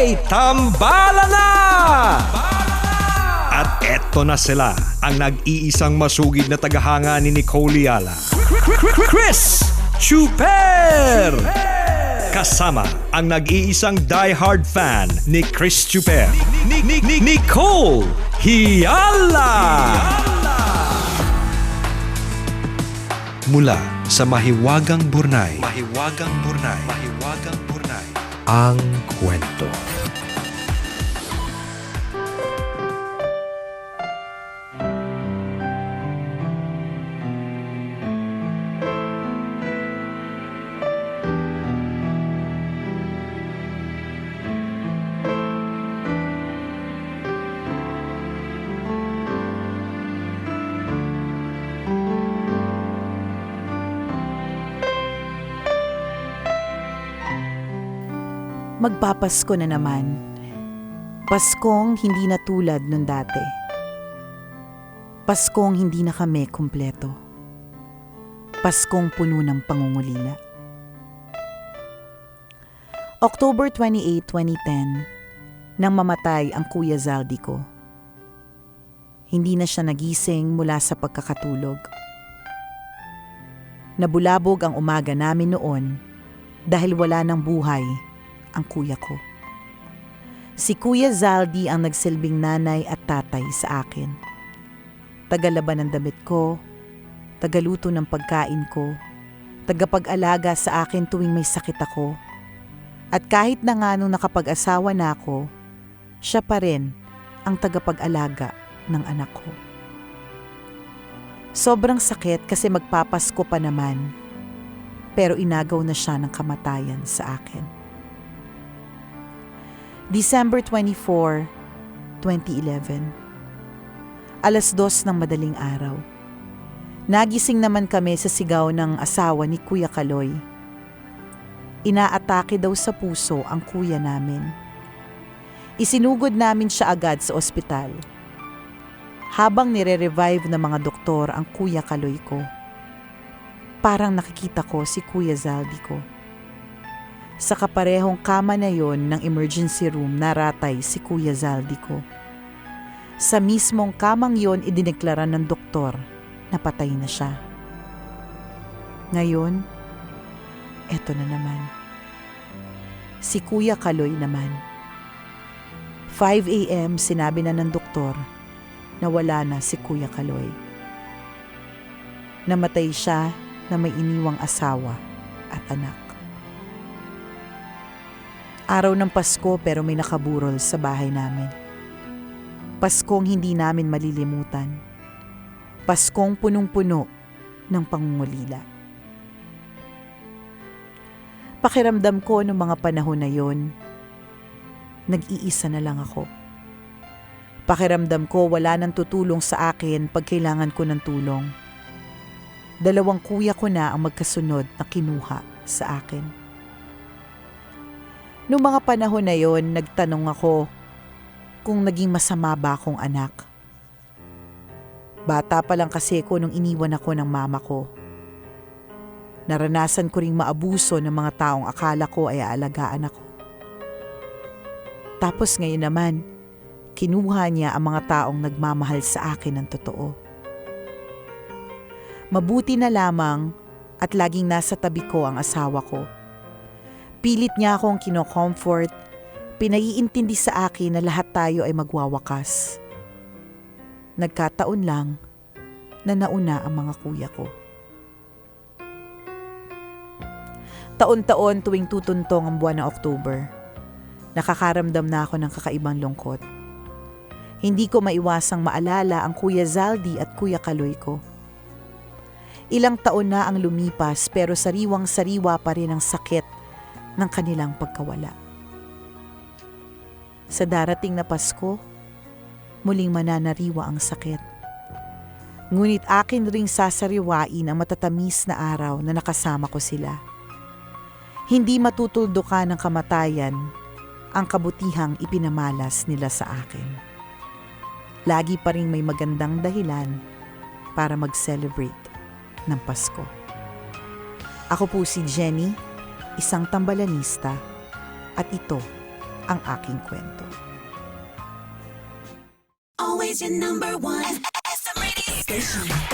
may tambala na! At eto na sila, ang nag-iisang masugid na tagahanga ni Nicole Yala, Chris Chuper! Kasama ang nag-iisang die-hard fan ni Chris Chuper, Nicole Yala! Mula sa Mahiwagang Burnay, ang kwento. Magpapasko na naman. Paskong hindi na tulad nung dati. Paskong hindi na kami kumpleto. Paskong puno ng pangungulila. October 28, 2010, nang mamatay ang Kuya Zaldi ko. Hindi na siya nagising mula sa pagkakatulog. Nabulabog ang umaga namin noon dahil wala ng buhay ang kuya ko. Si Kuya Zaldi ang nagsilbing nanay at tatay sa akin. Tagalaban ng damit ko, tagaluto ng pagkain ko, tagapag-alaga sa akin tuwing may sakit ako. At kahit na nga nung nakapag-asawa na ako, siya pa rin ang tagapag-alaga ng anak ko. Sobrang sakit kasi magpapasko pa naman, pero inagaw na siya ng kamatayan sa akin. December 24, 2011. Alas 2 ng madaling araw. Nagising naman kami sa sigaw ng asawa ni Kuya Kaloy. Inaatake daw sa puso ang kuya namin. Isinugod namin siya agad sa ospital. Habang nire-revive ng mga doktor ang Kuya Kaloy ko, parang nakikita ko si Kuya Zaldi ko. Sa kaparehong kama na yon ng emergency room naratay si Kuya Zaldi ko. Sa mismong kamang yon idineklara ng doktor na patay na siya. Ngayon, eto na naman. Si Kuya Kaloy naman. 5 a.m. sinabi na ng doktor na wala na si Kuya Kaloy. Namatay siya na may iniwang asawa at anak. Araw ng Pasko pero may nakaburol sa bahay namin. Paskong hindi namin malilimutan. Paskong punong-puno ng pangungulila. Pakiramdam ko noong mga panahon na yon, nag-iisa na lang ako. Pakiramdam ko wala nang tutulong sa akin pag kailangan ko ng tulong. 2 kuya ko na ang magkasunod na kinuha sa akin. Noong mga panahon na yon, nagtanong ako kung naging masama ba akong anak. Bata pa lang kasi ko nung iniwan ako ng mama ko. Naranasan ko ring maabuso ng mga taong akala ko ay aalagaan ako. Tapos ngayon naman, kinuha niya ang mga taong nagmamahal sa akin ng totoo. Mabuti na lamang at laging nasa tabi ko ang asawa ko. Pilit niya akong kino-comfort, pinaiintindi sa akin na lahat tayo ay magwawakas. Nagkataon lang na nauna ang mga kuya ko. Taon-taon tuwing tutuntong ang buwan ng October, nakakaramdam na ako ng kakaibang lungkot. Hindi ko maiwasang maalala ang Kuya Zaldi at Kuya Kaloy ko. Ilang taon na ang lumipas pero sariwang-sariwa pa rin ang sakit ng kanilang pagkawala. Sa darating na Pasko, muling mananariwa ang sakit. Ngunit akin ring sasariwain ang matatamis na araw na nakasama ko sila. Hindi matutuldukan ng kamatayan ang kabutihang ipinamalas nila sa akin. Lagi pa rin may magandang dahilan para mag-celebrate ng Pasko. Ako po si Jenny, isang tambalanista, at ito ang aking kwento. Always your number one. SM radio station.